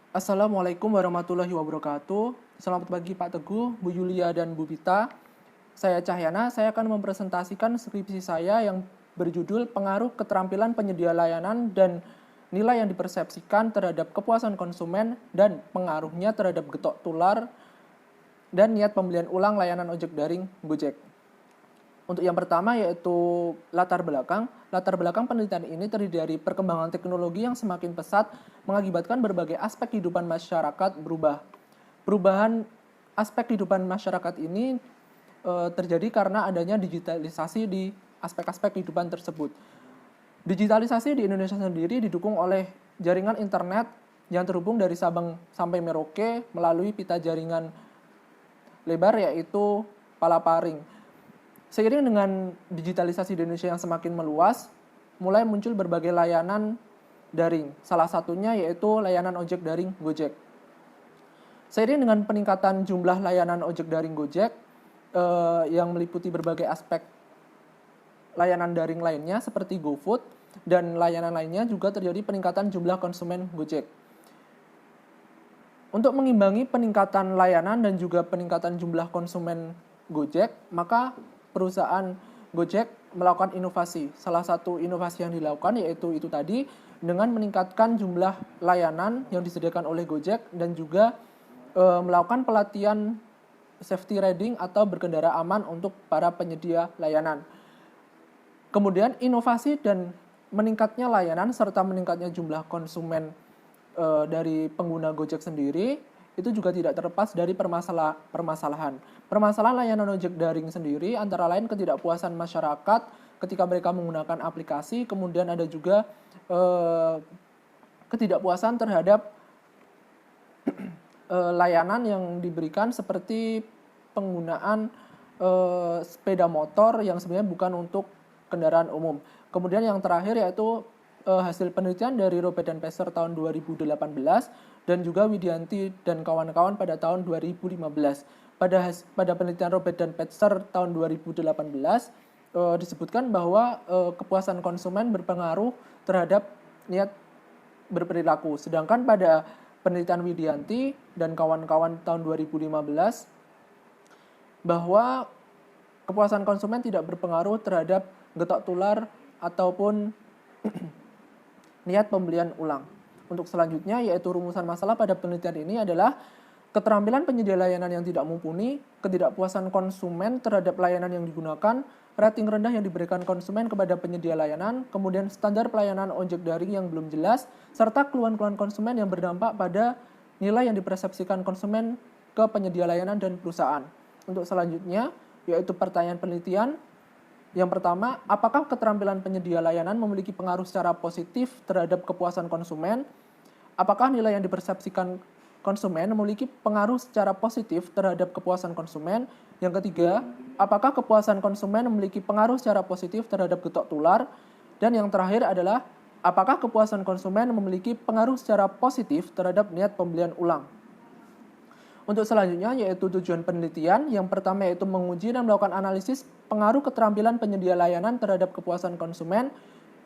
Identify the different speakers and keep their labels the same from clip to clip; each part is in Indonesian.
Speaker 1: Assalamualaikum warahmatullahi wabarakatuh. Selamat pagi Pak Teguh, Bu Yulia, dan Bu Vita. Saya Cahyana, saya akan mempresentasikan skripsi saya yang berjudul Pengaruh Keterampilan Penyedia Layanan dan Nilai yang Dipersepsikan Terhadap Kepuasan Konsumen dan Pengaruhnya Terhadap Getok Tular dan Niat Pembelian Ulang Layanan Ojek Daring Gojek. Untuk yang pertama yaitu latar belakang. Latar belakang penelitian ini terdiri dari perkembangan teknologi yang semakin pesat mengakibatkan berbagai aspek kehidupan masyarakat berubah. Perubahan aspek kehidupan masyarakat ini terjadi karena adanya digitalisasi di aspek-aspek kehidupan tersebut. Digitalisasi di Indonesia sendiri didukung oleh jaringan internet yang terhubung dari Sabang sampai Merauke melalui pita jaringan lebar yaitu palaparing. Seiring dengan digitalisasi di Indonesia yang semakin meluas, mulai muncul berbagai layanan daring. Salah satunya yaitu layanan ojek daring Gojek. Seiring dengan peningkatan jumlah layanan ojek daring Gojek yang meliputi berbagai aspek layanan daring lainnya seperti GoFood dan layanan lainnya juga terjadi peningkatan jumlah konsumen Gojek. Untuk mengimbangi peningkatan layanan dan juga peningkatan jumlah konsumen Gojek, maka perusahaan Gojek melakukan inovasi. Salah satu inovasi yang dilakukan yaitu itu tadi dengan meningkatkan jumlah layanan yang disediakan oleh Gojek dan juga melakukan pelatihan safety riding atau berkendara aman untuk para penyedia layanan. Kemudian inovasi dan meningkatnya layanan serta meningkatnya jumlah konsumen dari pengguna Gojek sendiri itu juga tidak terlepas dari permasalahan. Permasalahan layanan ojek daring sendiri antara lain ketidakpuasan masyarakat ketika mereka menggunakan aplikasi, kemudian ada juga ketidakpuasan terhadap layanan yang diberikan seperti penggunaan sepeda motor yang sebenarnya bukan untuk kendaraan umum. Kemudian yang terakhir yaitu hasil penelitian dari Robert dan Passer tahun 2018 dan juga Widianti dan kawan-kawan pada tahun 2015. Pada penelitian Robert dan Passer tahun 2018 disebutkan bahwa kepuasan konsumen berpengaruh terhadap niat berperilaku. Sedangkan pada penelitian Widianti dan kawan-kawan tahun 2015 bahwa kepuasan konsumen tidak berpengaruh terhadap getok tular ataupun niat pembelian ulang. Untuk selanjutnya yaitu rumusan masalah pada penelitian ini adalah keterampilan penyedia layanan yang tidak mumpuni, ketidakpuasan konsumen terhadap layanan yang digunakan, rating rendah yang diberikan konsumen kepada penyedia layanan, kemudian standar pelayanan ojek daring yang belum jelas, serta keluhan-keluhan konsumen yang berdampak pada nilai yang dipersepsikan konsumen ke penyedia layanan dan perusahaan. Untuk selanjutnya yaitu pertanyaan penelitian. Yang pertama, apakah keterampilan penyedia layanan memiliki pengaruh secara positif terhadap kepuasan konsumen? Apakah nilai yang dipersepsikan konsumen memiliki pengaruh secara positif terhadap kepuasan konsumen? Yang ketiga, apakah kepuasan konsumen memiliki pengaruh secara positif terhadap getok tular? Dan yang terakhir adalah, apakah kepuasan konsumen memiliki pengaruh secara positif terhadap niat pembelian ulang? Untuk selanjutnya yaitu tujuan penelitian. Yang pertama yaitu menguji dan melakukan analisis pengaruh keterampilan penyedia layanan terhadap kepuasan konsumen.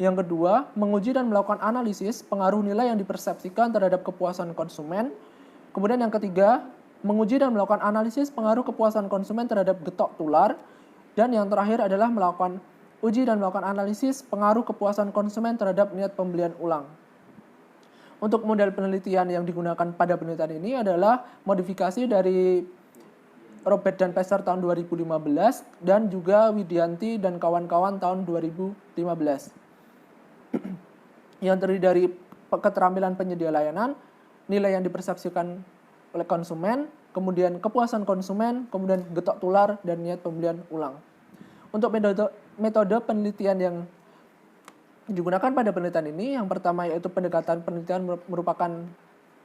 Speaker 1: Yang kedua, menguji dan melakukan analisis pengaruh nilai yang dipersepsikan terhadap kepuasan konsumen. Kemudian yang ketiga, menguji dan melakukan analisis pengaruh kepuasan konsumen terhadap getok tular. Dan yang terakhir adalah melakukan uji dan melakukan analisis pengaruh kepuasan konsumen terhadap niat pembelian ulang. Untuk model penelitian yang digunakan pada penelitian ini adalah modifikasi dari Robert dan Passer tahun 2015 dan juga Widianti dan kawan-kawan tahun 2015. Yang terdiri dari keterampilan penyedia layanan, nilai yang dipersepsikan oleh konsumen, kemudian kepuasan konsumen, kemudian getok tular, dan niat pembelian ulang. Untuk metode penelitian yang digunakan pada penelitian ini, yang pertama yaitu pendekatan penelitian merupakan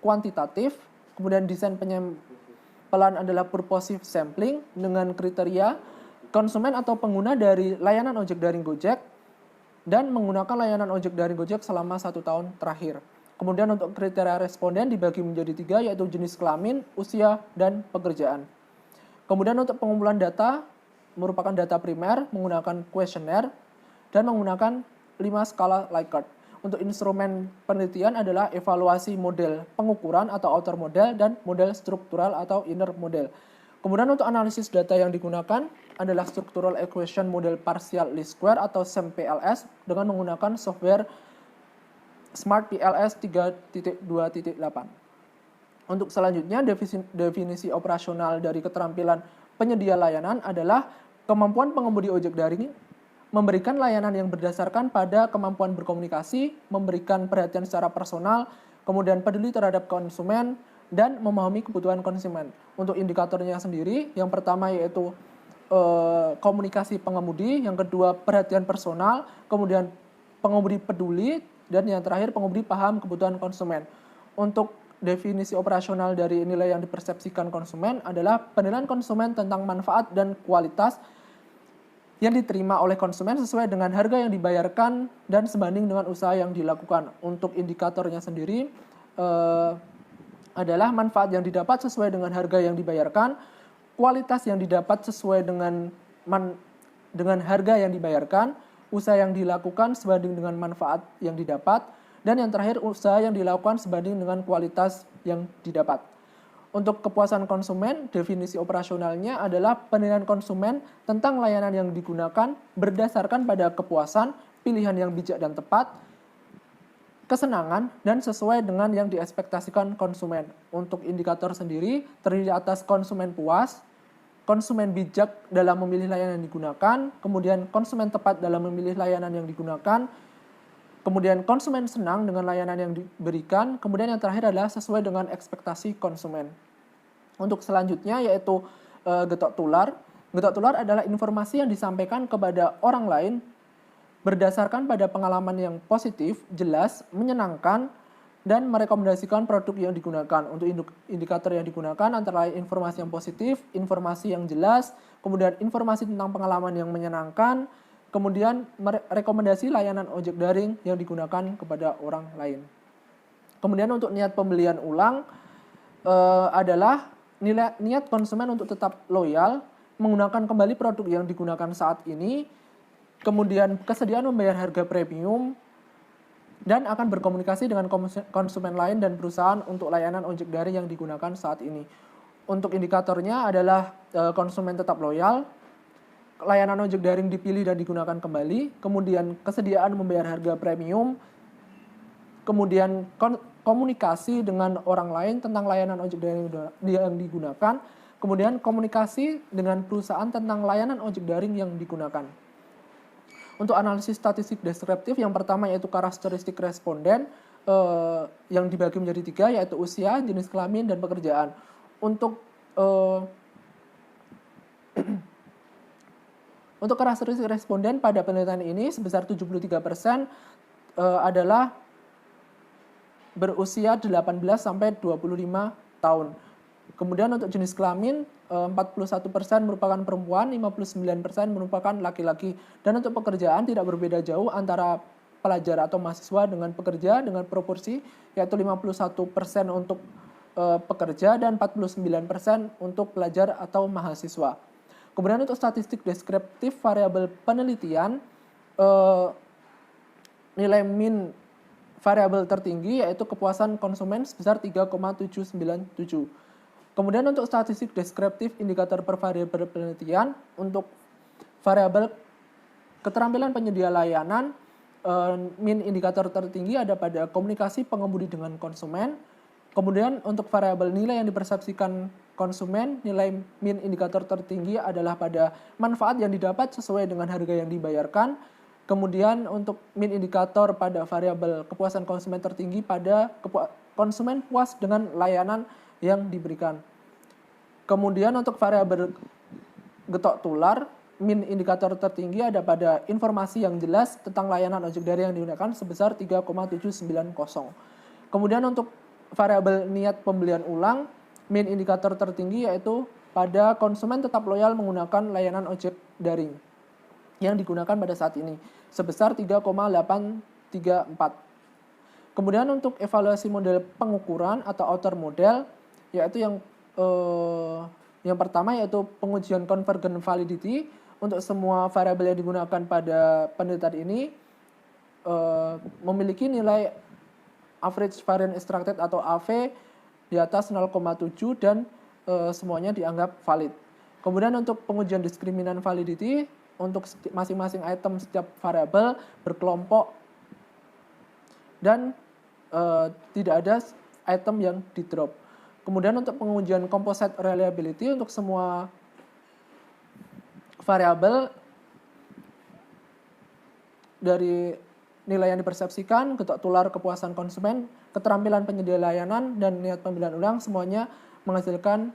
Speaker 1: kuantitatif, kemudian desain penyampelan adalah purposive sampling dengan kriteria konsumen atau pengguna dari layanan ojek daring Gojek dan menggunakan layanan ojek daring Gojek selama 1 tahun terakhir. Kemudian untuk kriteria responden dibagi menjadi 3 yaitu jenis kelamin, usia, dan pekerjaan. Kemudian untuk pengumpulan data merupakan data primer menggunakan kuesioner dan menggunakan 5 skala Likert. Untuk instrumen penelitian adalah evaluasi model pengukuran atau outer model dan model struktural atau inner model. Kemudian untuk analisis data yang digunakan adalah Structural Equation Model Partial Least Square atau SEM-PLS dengan menggunakan software Smart PLS 3.2.8. Untuk selanjutnya, definisi operasional dari keterampilan penyedia layanan adalah kemampuan pengemudi ojek daring memberikan layanan yang berdasarkan pada kemampuan berkomunikasi, memberikan perhatian secara personal, kemudian peduli terhadap konsumen, dan memahami kebutuhan konsumen. Untuk indikatornya sendiri, yang pertama yaitu komunikasi pengemudi, yang kedua perhatian personal, kemudian pengemudi peduli, dan yang terakhir pengemudi paham kebutuhan konsumen. Untuk definisi operasional dari nilai yang dipersepsikan konsumen adalah penilaian konsumen tentang manfaat dan kualitas yang diterima oleh konsumen sesuai dengan harga yang dibayarkan dan sebanding dengan usaha yang dilakukan. Untuk indikatornya sendiri adalah manfaat yang didapat sesuai dengan harga yang dibayarkan, kualitas yang didapat sesuai dengan harga yang dibayarkan, usaha yang dilakukan sebanding dengan manfaat yang didapat, dan yang terakhir usaha yang dilakukan sebanding dengan kualitas yang didapat. Untuk kepuasan konsumen, definisi operasionalnya adalah penilaian konsumen tentang layanan yang digunakan berdasarkan pada kepuasan, pilihan yang bijak dan tepat, kesenangan, dan sesuai dengan yang diekspektasikan konsumen. Untuk indikator sendiri, terdiri atas konsumen puas, konsumen bijak dalam memilih layanan yang digunakan, kemudian konsumen tepat dalam memilih layanan yang digunakan, kemudian konsumen senang dengan layanan yang diberikan, kemudian yang terakhir adalah sesuai dengan ekspektasi konsumen. Untuk selanjutnya yaitu getok tular. Getok tular adalah informasi yang disampaikan kepada orang lain berdasarkan pada pengalaman yang positif, jelas, menyenangkan, dan merekomendasikan produk yang digunakan. Untuk indikator yang digunakan antara lain informasi yang positif, informasi yang jelas, kemudian informasi tentang pengalaman yang menyenangkan, kemudian rekomendasi layanan ojek daring yang digunakan kepada orang lain. Kemudian untuk niat pembelian ulang adalah niat konsumen untuk tetap loyal, menggunakan kembali produk yang digunakan saat ini, kemudian kesediaan membayar harga premium, dan akan berkomunikasi dengan konsumen lain dan perusahaan untuk layanan ojek daring yang digunakan saat ini. Untuk indikatornya adalah konsumen tetap loyal, layanan ojek daring dipilih dan digunakan kembali, kemudian kesediaan membayar harga premium, kemudian komunikasi dengan orang lain tentang layanan ojek daring yang digunakan, kemudian komunikasi dengan perusahaan tentang layanan ojek daring yang digunakan. Untuk analisis statistik deskriptif, yang pertama yaitu karakteristik responden yang dibagi menjadi 3, yaitu usia, jenis kelamin, dan pekerjaan. Untuk karakteristik responden pada penelitian ini sebesar 73% adalah berusia 18 sampai 25 tahun. Kemudian untuk jenis kelamin 41% merupakan perempuan, 59% merupakan laki-laki. Dan untuk pekerjaan tidak berbeda jauh antara pelajar atau mahasiswa dengan pekerja dengan proporsi yaitu 51% untuk pekerja dan 49% untuk pelajar atau mahasiswa. Kemudian untuk statistik deskriptif variabel penelitian nilai min variabel tertinggi yaitu kepuasan konsumen sebesar 3,797. Kemudian untuk statistik deskriptif indikator per variabel penelitian untuk variabel keterampilan penyedia layanan min indikator tertinggi ada pada komunikasi pengemudi dengan konsumen. Kemudian untuk variabel nilai yang dipersepsikan konsumen, nilai min indikator tertinggi adalah pada manfaat yang didapat sesuai dengan harga yang dibayarkan. Kemudian untuk min indikator pada variabel kepuasan konsumen tertinggi pada konsumen puas dengan layanan yang diberikan. Kemudian untuk variabel getok tular, min indikator tertinggi ada pada informasi yang jelas tentang layanan ojek daring yang digunakan sebesar 3,790. Kemudian untuk variabel niat pembelian ulang, min indikator tertinggi yaitu pada konsumen tetap loyal menggunakan layanan ojek daring yang digunakan pada saat ini sebesar 3,834. Kemudian untuk evaluasi model pengukuran atau outer model yaitu yang pertama yaitu pengujian convergent validity untuk semua variabel yang digunakan pada penelitian ini memiliki nilai average variance extracted atau AV di atas 0,7 dan semuanya dianggap valid. Kemudian untuk pengujian diskriminan validity, untuk masing-masing item setiap variabel berkelompok dan tidak ada item yang di drop. Kemudian untuk pengujian composite reliability, untuk semua variabel dari nilai yang dipersepsikan, getok tular, kepuasan konsumen, keterampilan penyedia layanan, dan niat pemilihan ulang, semuanya menghasilkan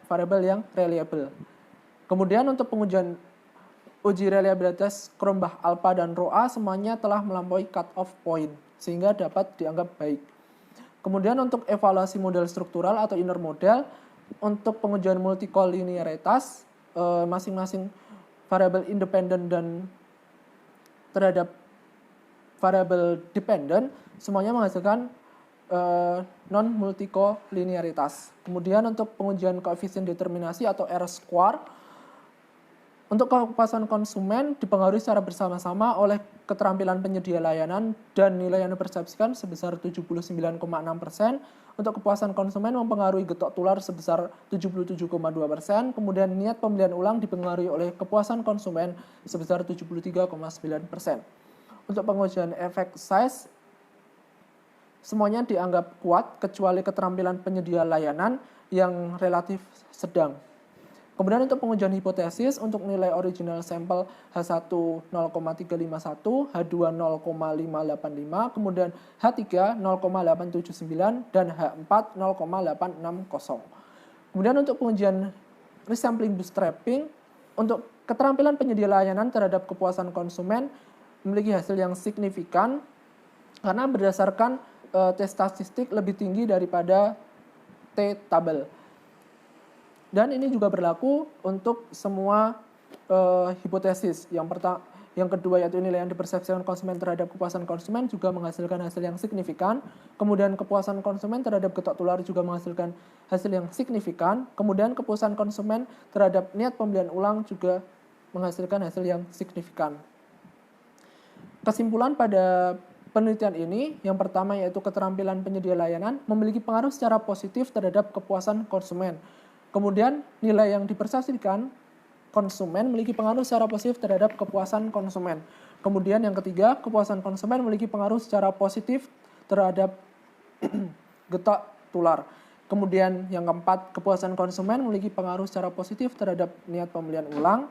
Speaker 1: variabel yang reliable. Kemudian untuk pengujian uji reliabilitas Cronbach alpha dan Rho A, semuanya telah melampaui cut-off point, sehingga dapat dianggap baik. Kemudian untuk evaluasi model struktural atau inner model, untuk pengujian multikolinearitas, masing-masing variabel independen dan terhadap variabel dependent, semuanya menghasilkan non-multikolinearitas. Kemudian untuk pengujian koefisien determinasi atau R-square, untuk kepuasan konsumen dipengaruhi secara bersama-sama oleh keterampilan penyedia layanan dan nilai yang dipersepsikan sebesar 79,6%. Untuk kepuasan konsumen mempengaruhi getok tular sebesar 77,2%. Kemudian niat pembelian ulang dipengaruhi oleh kepuasan konsumen sebesar 73,9%. Untuk pengujian efek size, semuanya dianggap kuat kecuali keterampilan penyedia layanan yang relatif sedang. Kemudian untuk pengujian hipotesis, untuk nilai original sampel H1 0,351, H2 0,585, kemudian H3 0,879, dan H4 0,860. Kemudian untuk pengujian resampling bootstrapping, untuk keterampilan penyedia layanan terhadap kepuasan konsumen memiliki hasil yang signifikan karena berdasarkan tes statistik lebih tinggi daripada T-tabel. Dan ini juga berlaku untuk semua hipotesis. Yang kedua yaitu nilai yang dipersepsikan konsumen terhadap kepuasan konsumen juga menghasilkan hasil yang signifikan. Kemudian kepuasan konsumen terhadap getok tular juga menghasilkan hasil yang signifikan. Kemudian kepuasan konsumen terhadap niat pembelian ulang juga menghasilkan hasil yang signifikan. Kesimpulan pada penelitian ini, yang pertama yaitu keterampilan penyedia layanan memiliki pengaruh secara positif terhadap kepuasan konsumen. Kemudian nilai yang dipersepsikan konsumen memiliki pengaruh secara positif terhadap kepuasan konsumen. Kemudian yang ketiga, kepuasan konsumen memiliki pengaruh secara positif terhadap getok tular. Kemudian yang keempat, kepuasan konsumen memiliki pengaruh secara positif terhadap niat pembelian ulang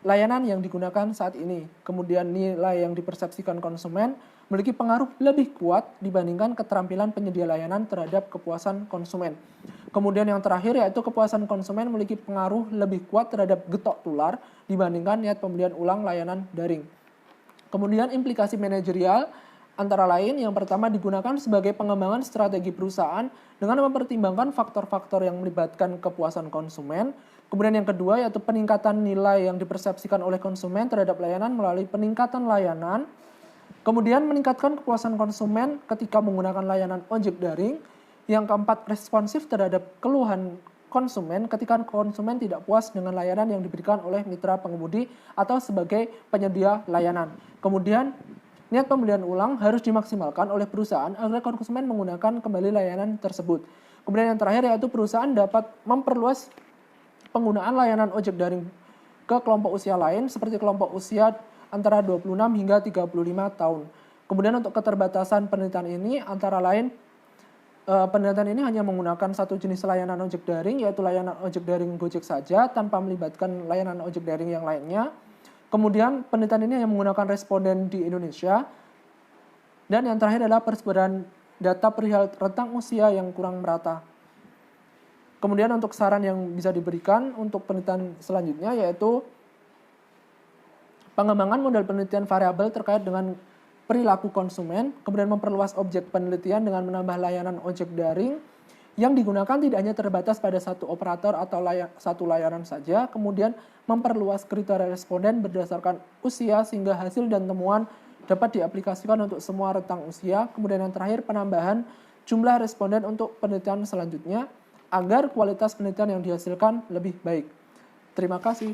Speaker 1: layanan yang digunakan saat ini. Kemudian nilai yang dipersepsikan konsumen memiliki pengaruh lebih kuat dibandingkan keterampilan penyedia layanan terhadap kepuasan konsumen. Kemudian yang terakhir yaitu kepuasan konsumen memiliki pengaruh lebih kuat terhadap getok tular dibandingkan niat pembelian ulang layanan daring. Kemudian implikasi manajerial antara lain yang pertama digunakan sebagai pengembangan strategi perusahaan dengan mempertimbangkan faktor-faktor yang melibatkan kepuasan konsumen. Kemudian yang kedua yaitu peningkatan nilai yang dipersepsikan oleh konsumen terhadap layanan melalui peningkatan layanan. Kemudian meningkatkan kepuasan konsumen ketika menggunakan layanan ojek daring. Yang keempat, responsif terhadap keluhan konsumen ketika konsumen tidak puas dengan layanan yang diberikan oleh mitra pengemudi atau sebagai penyedia layanan. Kemudian, niat pembelian ulang harus dimaksimalkan oleh perusahaan agar konsumen menggunakan kembali layanan tersebut. Kemudian yang terakhir yaitu perusahaan dapat memperluas penggunaan layanan ojek daring ke kelompok usia lain seperti kelompok usia antara 26 hingga 35 tahun. Kemudian untuk keterbatasan penelitian ini antara lain penelitian ini hanya menggunakan satu jenis layanan ojek daring yaitu layanan ojek daring Gojek saja tanpa melibatkan layanan ojek daring yang lainnya. Kemudian penelitian ini hanya menggunakan responden di Indonesia. Dan yang terakhir adalah persebaran data perihal rentang usia yang kurang merata. Kemudian untuk saran yang bisa diberikan untuk penelitian selanjutnya yaitu pengembangan model penelitian variabel terkait dengan perilaku konsumen, kemudian memperluas objek penelitian dengan menambah layanan ojek daring yang digunakan tidak hanya terbatas pada satu operator atau satu layanan saja, kemudian memperluas kriteria responden berdasarkan usia sehingga hasil dan temuan dapat diaplikasikan untuk semua rentang usia, kemudian yang terakhir penambahan jumlah responden untuk penelitian selanjutnya agar kualitas penelitian yang dihasilkan lebih baik. Terima kasih.